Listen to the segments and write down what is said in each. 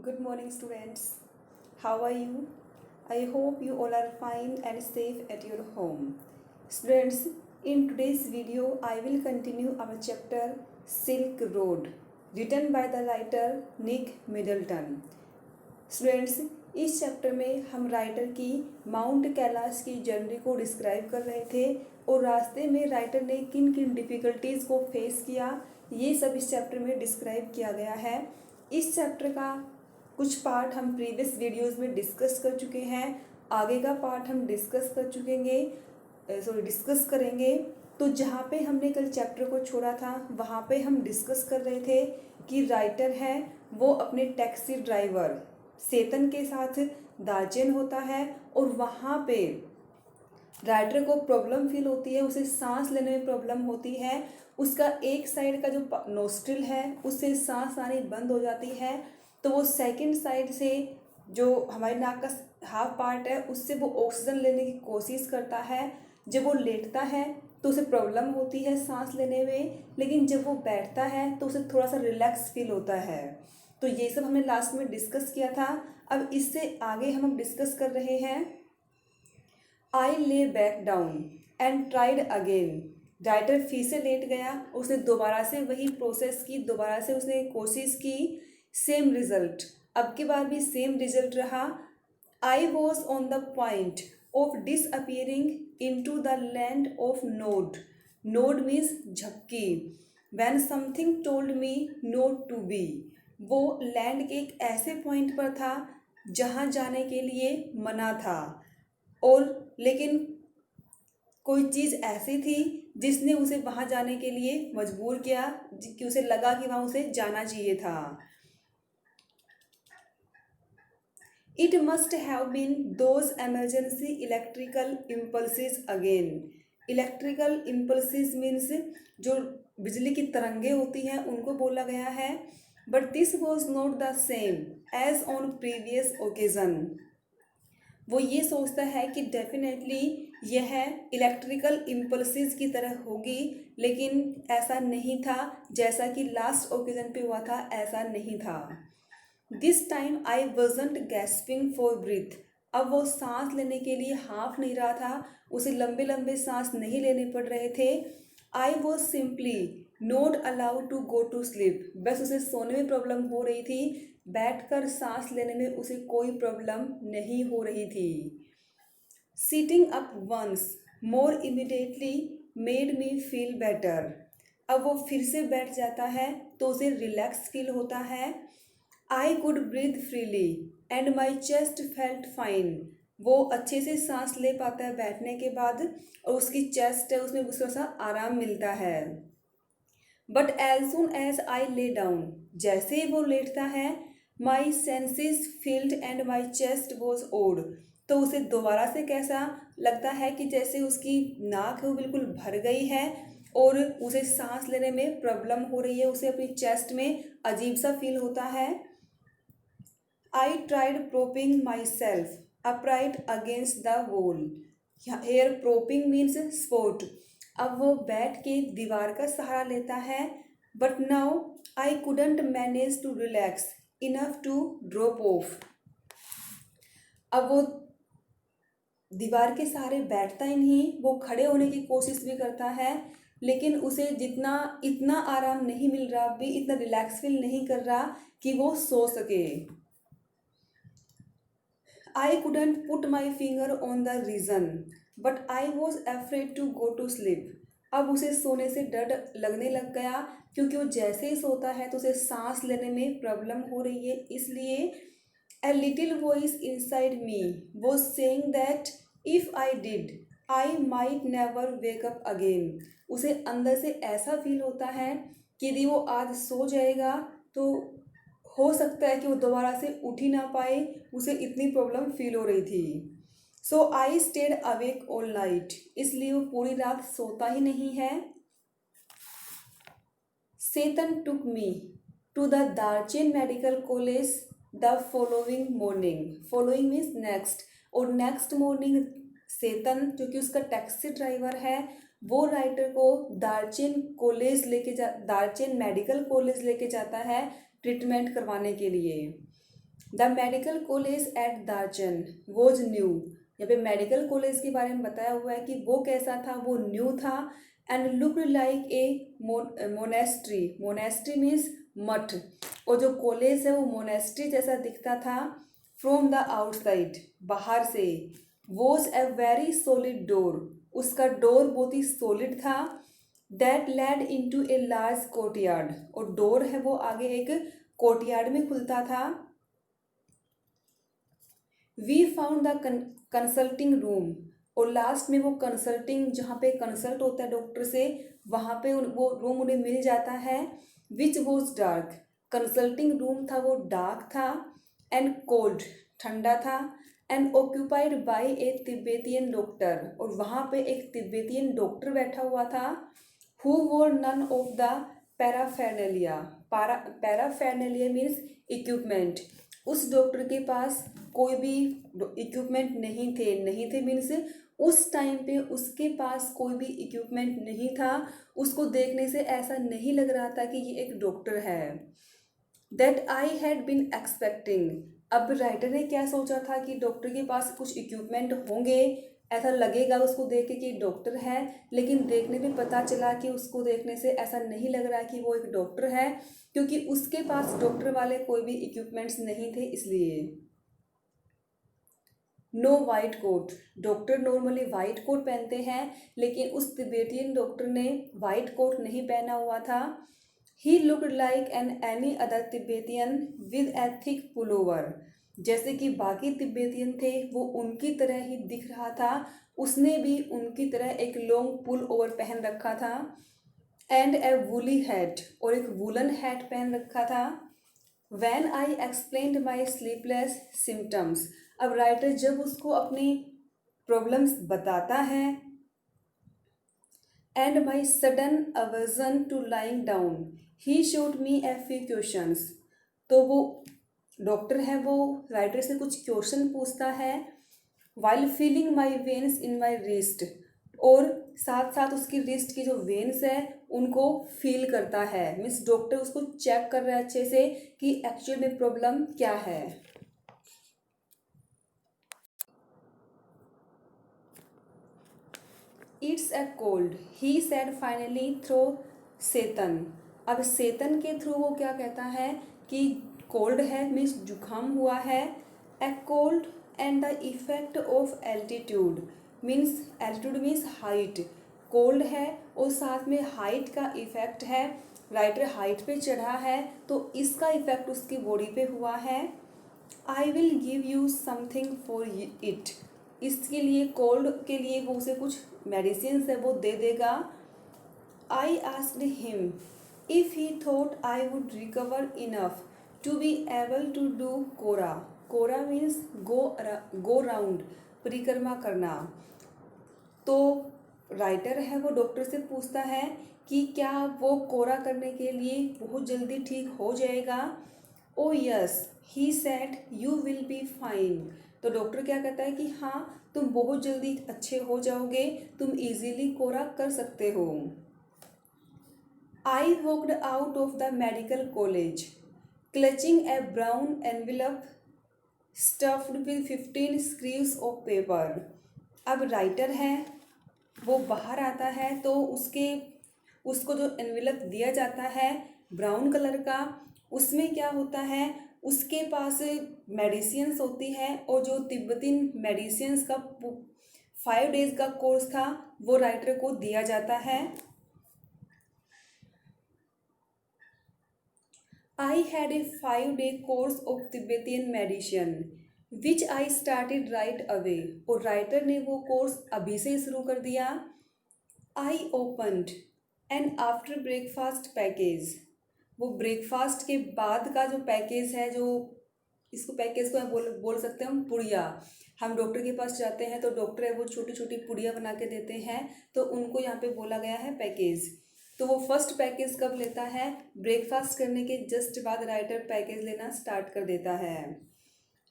Good morning, students. How are you? I hope you all are fine and safe at your home. Students, in today's video, I will continue our chapter Silk Road, written by the writer Nick Middleton. Students, इस chapter में हम writer की mount Kailash की journey को describe कर रहे थे और रास्ते में राइटर ने किन किन डिफ़िकल्टीज़ को फेस किया, ये सब इस चैप्टर में डिस्क्राइब किया गया है। इस चैप्टर का कुछ पार्ट हम प्रीवियस वीडियोस में डिस्कस कर चुके हैं, आगे का पार्ट हम डिस्कस करेंगे। तो जहाँ पे हमने कल चैप्टर को छोड़ा था वहाँ पे हम डिस्कस कर रहे थे कि राइटर है वो अपने टैक्सी ड्राइवर सेतन के साथ दार्जिलिंग होता है और वहाँ पे राइटर को प्रॉब्लम फील होती है, उसे सांस लेने में प्रॉब्लम होती है। उसका एक साइड का जो नोस्ट्रिल है उससे सांस आनी बंद हो जाती है, तो वो सेकंड साइड से जो हमारे नाक का हाफ पार्ट है उससे वो ऑक्सीजन लेने की कोशिश करता है। जब वो लेटता है तो उसे प्रॉब्लम होती है सांस लेने में, लेकिन जब वो बैठता है तो उसे थोड़ा सा रिलैक्स फील होता है। तो ये सब हमने लास्ट में डिस्कस किया था। अब इससे आगे हम डिस्कस कर रहे हैं I lay back down and tried again. Writer फिर से लेट गया, उसने दोबारा से वही प्रोसेस की, दोबारा से उसने कोशिश की, सेम रिजल्ट। अब की बार भी सेम रिजल्ट रहा। I was on the point of disappearing into the land of nod. Nod means झपकी। When something told me not to be. वो लैंड के एक ऐसे पॉइंट पर था जहाँ जाने के लिए मना था, और लेकिन कोई चीज़ ऐसी थी जिसने उसे वहाँ जाने के लिए मजबूर किया कि उसे लगा कि वहाँ उसे जाना चाहिए था। It must have been those emergency electrical impulses again. Electrical impulses means जो बिजली की तरंगे होती हैं उनको बोला गया है। But this was not the same as on previous occasion. वो ये सोचता है कि डेफिनेटली यह इलेक्ट्रिकल इम्पल्सिस की तरह होगी, लेकिन ऐसा नहीं था जैसा कि लास्ट ओकेजन पे हुआ था, ऐसा नहीं था। This time I wasn't gasping for breath. अब वो सांस लेने के लिए हाफ नहीं रहा था, उसे लंबे लंबे सांस नहीं लेने पड़ रहे थे। I was simply not allowed to go to sleep. बस उसे सोने में प्रॉब्लम हो रही थी, बैठकर सांस लेने में उसे कोई प्रॉब्लम नहीं हो रही थी। Sitting up once more immediately made me feel better. अब वो फिर से बैठ जाता है तो उसे रिलैक्स फील होता है। I could breathe freely and my chest felt fine. वो अच्छे से सांस ले पाता है बैठने के बाद, और उसकी चेस्ट है उसमें थोड़ा सा आराम मिलता है। But as soon as I lay down, जैसे ही वो लेटता है, my senses filled and my chest was odd. तो उसे दोबारा से कैसा लगता है कि जैसे उसकी नाक है वो बिल्कुल भर गई है और उसे सांस लेने में प्रॉब्लम हो रही है, उसे अपनी चेस्ट में अजीब सा फील होता है। I tried propping myself upright against the wall. Here propping means support. अब वो बैठ के दीवार का सहारा लेता है। But now I couldn't manage to relax enough to drop off. अब वो दीवार के सहारे बैठता ही नहीं, वो खड़े होने की कोशिश भी करता है, लेकिन उसे इतना आराम नहीं मिल रहा, भी इतना रिलैक्स फील नहीं कर रहा कि वो सो सके। I couldn't put my finger on the reason but I was afraid to go to sleep. अब उसे सोने से डर लगने लग गया, क्योंकि वो जैसे ही सोता है तो उसे सांस लेने में प्रॉब्लम हो रही है। इसलिए a little voice inside me was saying that if I did I might never wake up again. उसे अंदर से ऐसा फील होता है कि यदि वो आज सो जाएगा तो हो सकता है कि वो दोबारा से उठ ही ना पाए, उसे इतनी प्रॉब्लम फील हो रही थी। So I stayed awake all night, इसलिए वो पूरी रात सोता ही नहीं है। Tseten took me to the Darjeeling medical college the following morning. Following means next, और नेक्स्ट मॉर्निंग सेतन जो कि उसका टैक्सी ड्राइवर है वो राइटर को दार्जिलिंग मेडिकल कॉलेज लेके जाता है ट्रीटमेंट करवाने के लिए। The medical college at Darchen was new. यहाँ पे मेडिकल कॉलेज के बारे में बताया हुआ है कि वो कैसा था, वो न्यू था। And looked like a monastery. Monastery means मठ, और जो कॉलेज है वो मोनेस्ट्री जैसा दिखता था। फ्रॉम द आउटसाइड, बाहर से। Was a very solid door, उसका डोर बहुत ही सॉलिड था। That led into a large courtyard, और डोर है वो आगे एक कोर्टयार्ड में खुलता था। We found the consulting room, और लास्ट में वो कंसल्टिंग, जहाँ पे कंसल्ट होता है डॉक्टर से, वहाँ पे वो रूम उन्हें मिल जाता है। Which was dark, consulting room था वो डार्क था। एंड कोल्ड, ठंडा था। And occupied by A Tibetan doctor, और वहाँ पे एक तिब्बतियन डॉक्टर बैठा हुआ था। Who wore none of the paraphernalia. Paraphernalia means equipment. उस डॉक्टर के पास कोई भी इक्विपमेंट नहीं थे मीन्स उस टाइम पे उसके पास कोई भी इक्विपमेंट नहीं था। उसको देखने से ऐसा नहीं लग रहा था कि ये एक डॉक्टर है। That I had been expecting, अब राइटर ने क्या सोचा था कि डॉक्टर के पास कुछ इक्विपमेंट होंगे, ऐसा लगेगा उसको देख के कि डॉक्टर है। लेकिन देखने में पता चला कि उसको देखने से ऐसा नहीं लग रहा कि वो एक डॉक्टर है, क्योंकि उसके पास डॉक्टर वाले कोई भी इक्विपमेंट्स नहीं थे इसलिए। No white coat, doctor normally white coat पहनते हैं, लेकिन उस तिब्बतियन डॉक्टर ने वाइट कोट नहीं पहना हुआ था। He looked like an any other Tibetan with a thick pullover, जैसे कि बाकी तिब्बतियन थे वो उनकी तरह ही दिख रहा था। उसने भी उनकी तरह एक लॉन्ग पुल ओवर पहन रखा था। एंड ए वूली हैट, और एक वूलन हैट पहन रखा था। When I explained my sleepless symptoms, अब राइटर जब उसको अपनी प्रॉब्लम्स बताता है। And my sudden aversion to lying down, he showed me a few questions, तो वो डॉक्टर है वो राइटर से कुछ क्वेश्चन पूछता है। While feeling my veins in my wrist, और साथ साथ उसकी रिस्ट की जो वेन्स है उनको फील करता है। मीन्स डॉक्टर उसको चेक कर रहा है अच्छे से कि एक्चुअल में प्रॉब्लम क्या है। It's a cold, he said finally through Tseten. अब सेतन के थ्रू वो क्या कहता है कि कोल्ड है, मीन्स जुकाम हुआ है। ए cold and the effect of altitude, means altitude means height. Cold है और साथ में हाइट का इफेक्ट है। राइटर हाइट पे चढ़ा है तो इसका इफेक्ट उसकी बॉडी पे हुआ है। I will give you something for it, इसके लिए कोल्ड के लिए वो उसे कुछ मेडिसिन है वो दे देगा। I asked him if he thought I would recover enough to be able to do kora. Kora means go round, परिक्रमा करना। तो राइटर है वो डॉक्टर से पूछता है कि क्या वो कोरा करने के लिए बहुत जल्दी ठीक हो जाएगा। ओ yes, he said you will be fine, तो डॉक्टर क्या कहता है कि हाँ तुम बहुत जल्दी अच्छे हो जाओगे, तुम इजीली कोरा कर सकते हो। I walked out of the medical college clutching a brown envelope stuffed with 15 screeds of paper. अब राइटर है वो बाहर आता है तो उसको जो एनवेलप दिया जाता है ब्राउन कलर का, उसमें क्या होता है उसके पास मेडिसिन्स होती है, और जो तिब्बतिन मेडिसिन्स का 5 डेज का कोर्स था वो राइटर को दिया जाता है। I had a 5-day course of Tibetan medicine which I started right away, और राइटर ने वो कोर्स अभी से शुरू कर दिया। I opened and after breakfast package, वो ब्रेकफास्ट के बाद का जो पैकेज है, जो इसको पैकेज को बोल सकते हैं हम पुड़िया। हम डॉक्टर के पास जाते हैं तो डॉक्टर है वो छोटी छोटी पुड़िया बना के देते हैं, तो उनको यहाँ पे बोला गया है पैकेज। तो वो फर्स्ट पैकेज कब लेता है, ब्रेकफास्ट करने के जस्ट बाद राइटर पैकेज लेना स्टार्ट कर देता है।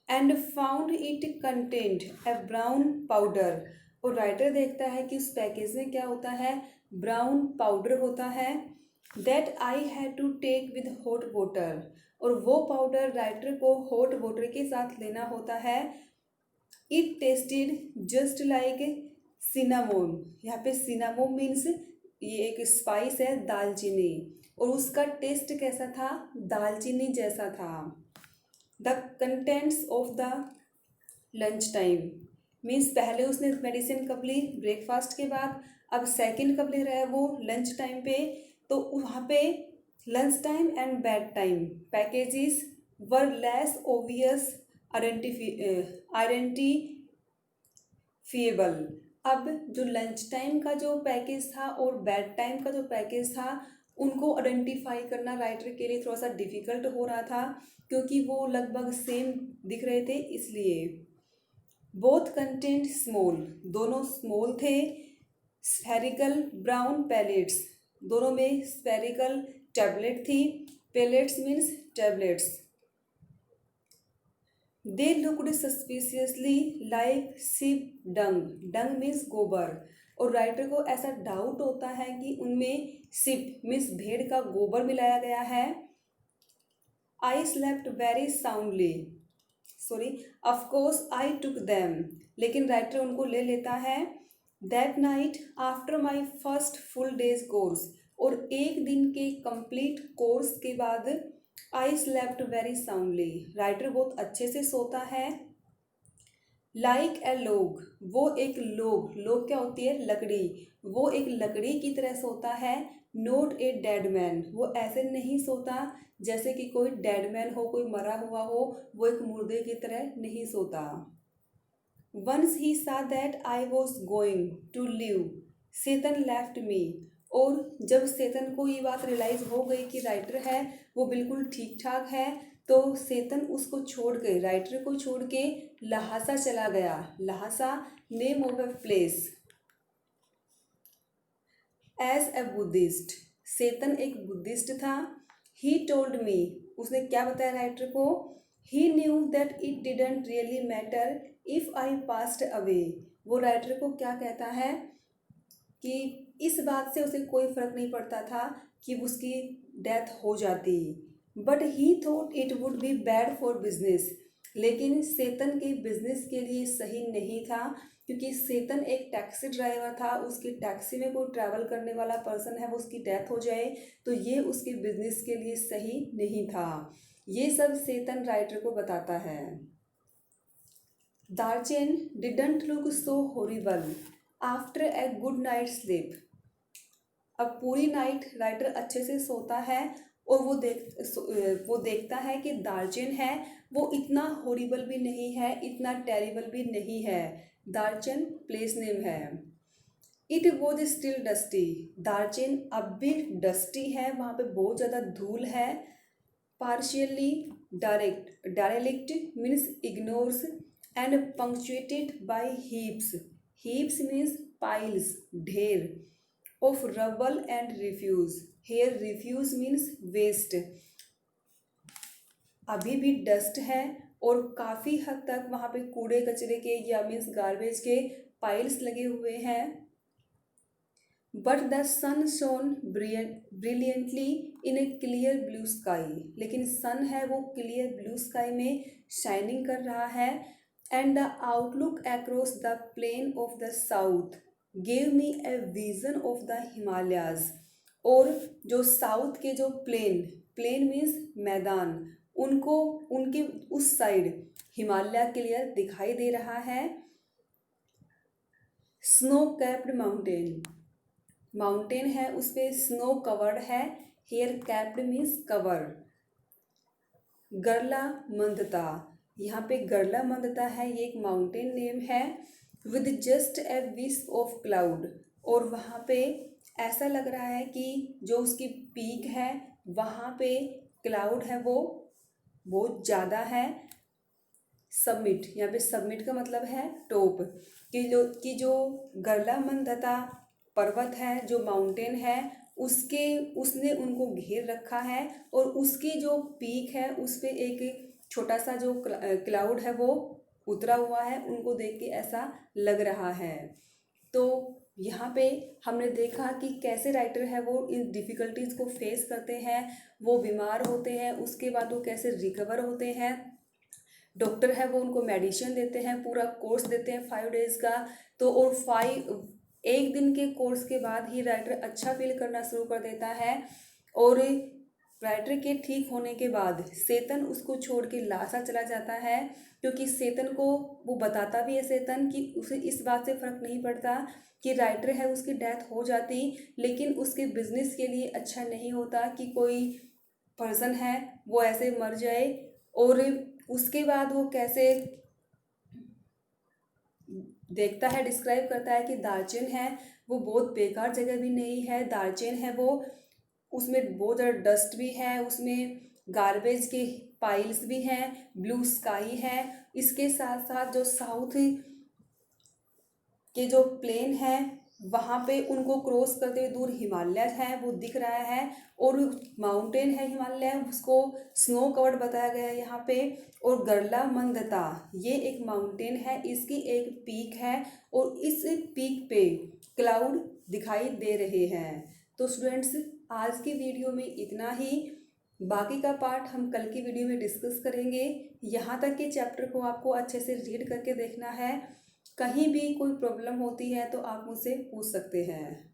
And found it content A brown powder, और राइटर देखता है कि उस पैकेज में क्या होता है, ब्राउन पाउडर होता है। That I had to take with hot water, और वो पाउडर राइटर को हॉट वाटर के साथ लेना होता है। It tasted just like cinnamon, यहाँ पे सिनामोन मीन्स ये एक स्पाइस है, दालचीनी, और उसका टेस्ट कैसा था, दालचीनी जैसा था। The contents of the lunch time means पहले उसने मेडिसिन कब ली, ब्रेकफास्ट के बाद, अब सेकंड कब ले रहा है वो, लंच टाइम पे। तो वहाँ पे lunch time and bed time packages were less obvious identifiable. अब जो लंच टाइम का जो पैकेज था और बेड टाइम का जो पैकेज था, उनको आइडेंटिफाई करना राइटर के लिए थोड़ा सा डिफ़िकल्ट हो रहा था, क्योंकि वो लगभग सेम दिख रहे थे इसलिए। बोथ कंटेंट स्मॉल, दोनों स्मॉल थे। स्फेरिकल ब्राउन पैलेट्स, दोनों में स्फेरिकल टैबलेट थी। Pellets means tablets. They looked suspiciously like sheep dung, dung means गोबर, और राइटर को ऐसा डाउट होता है कि उनमें शिप मीन्स भेड़ का गोबर मिलाया गया है। I slept very soundly, sorry, of course I took them, लेकिन राइटर उनको ले लेता है। That night after my first full days course, और एक दिन के कंप्लीट कोर्स के बाद I slept very soundly, writer बहुत अच्छे से सोता है। लाइक ए लोग, वो एक लोग, लोग क्या होती है, लकड़ी, वो एक लकड़ी की तरह सोता है। नोट ए डेड मैन, वो ऐसे नहीं सोता जैसे कि कोई डेड मैन हो, कोई मरा हुआ हो, वो एक मुर्दे की तरह नहीं सोता। Once he saw that I was going to live, Tseten left me, और जब सेतन को ये बात रियलाइज हो गई कि राइटर है वो बिल्कुल ठीक ठाक है, तो सेतन उसको छोड़ के, राइटर को छोड़ के लहासा चला गया। Lhasa name of a place. As a Buddhist, Tseten एक बुद्धिस्ट था। ही टोल्ड मी, उसने क्या बताया राइटर को, he knew that it didn't really matter if I passed away, वो राइटर को क्या कहता है कि इस बात से उसे कोई फ़र्क नहीं पड़ता था कि उसकी डेथ हो जाती, but he thought it would be bad for business, लेकिन सेतन के बिजनेस के लिए सही नहीं था, क्योंकि सेतन एक टैक्सी ड्राइवर था, उसकी टैक्सी में कोई ट्रैवल करने वाला पर्सन है वो उसकी डेथ हो जाए तो ये उसके बिजनेस के लिए सही नहीं था। ये सब सेतन राइटर को बताता है। Darchen didn't look so horrible after a good night sleep, अब पूरी नाइट राइटर अच्छे से सोता है और वो देखता है कि दार्चेन है वो इतना हॉरिबल भी नहीं है, इतना टेरिबल भी नहीं है। दार्चेन प्लेस नेम है। इट वॉज स्टिल डस्टी, दार्चेन अब भी डस्टी है, वहाँ पे बहुत ज़्यादा धूल है। Partially direct, direct means ignores, and punctuated by heaps, heaps means piles, ढेर, of rubble and refuse, here refuse means waste. अभी भी डस्ट है और काफ़ी हद तक वहाँ पे कूड़े कचरे के या मीन्स गार्बेज के पाइल्स लगे हुए हैं। But the sun shone brilliantly in a clear blue sky, लेकिन सन है वो क्लियर ब्लू स्काई में शाइनिंग कर रहा है। And the outlook across the plain of the south gave me a vision of the Himalayas, और जो साउथ के जो प्लेन, प्लेन मीन्स मैदान, उनको उनके उस साइड हिमालय क्लियर दिखाई दे रहा है। स्नो कैप्ड माउंटेन, माउंटेन है उस पर स्नो कवर्ड है, हेयर कैप्ड मीन्स कवर। गरला मंदता, यहाँ पे गरला मंदता है, ये एक माउंटेन नेम है। With just a wisp of cloud, और वहाँ पे ऐसा लग रहा है कि जो उसकी पीक है वहाँ पे क्लाउड है वो बहुत ज़्यादा है। सबमिट, यहाँ पे सबमिट का मतलब है टॉप, कि जो गरला मंदता पर्वत है, जो माउंटेन है, उसने उनको घेर रखा है, और उसकी जो पीक है उस पर एक छोटा सा जो क्लाउड है वो उतरा हुआ है, उनको देख के ऐसा लग रहा है। तो यहाँ पे हमने देखा कि कैसे राइटर है वो इन डिफ़िकल्टीज़ को फेस करते हैं, वो बीमार होते हैं, उसके बाद वो कैसे रिकवर होते हैं। डॉक्टर है वो उनको मेडिसिन देते हैं, पूरा कोर्स देते हैं 5 डेज़ का। तो और 1 दिन के कोर्स के बाद ही राइटर अच्छा फील करना शुरू कर देता है। और राइटर के ठीक होने के बाद सेतन उसको छोड़ के लासा चला जाता है, क्योंकि सेतन को वो बताता भी है सेतन कि उसे इस बात से फ़र्क नहीं पड़ता कि राइटर है उसकी डेथ हो जाती, लेकिन उसके बिजनेस के लिए अच्छा नहीं होता कि कोई पर्सन है वो ऐसे मर जाए। और उसके बाद वो कैसे देखता है, डिस्क्राइब करता है कि दार्जिन है वो बहुत बेकार जगह भी नहीं है। दार्जिन है वो, उसमें बहुत ज़्यादा डस्ट भी है, उसमें गार्बेज के पाइल्स भी हैं, ब्लू स्काई है। इसके साथ साथ जो साउथ के जो प्लेन है वहाँ पे उनको क्रॉस करते हुए दूर हिमालय है वो दिख रहा है। और माउंटेन है हिमालय, उसको स्नो कवर्ड बताया गया है यहाँ पे। और गरला मंदता ये एक माउंटेन है, इसकी एक पीक है और इस पीक पे क्लाउड दिखाई दे रहे हैं। तो स्टूडेंट्स, आज की वीडियो में इतना ही। बाकी का पार्ट हम कल की वीडियो में डिस्कस करेंगे। यहाँ तक के चैप्टर को आपको अच्छे से रीड करके देखना है। कहीं भी कोई प्रॉब्लम होती है तो आप मुझसे पूछ सकते हैं।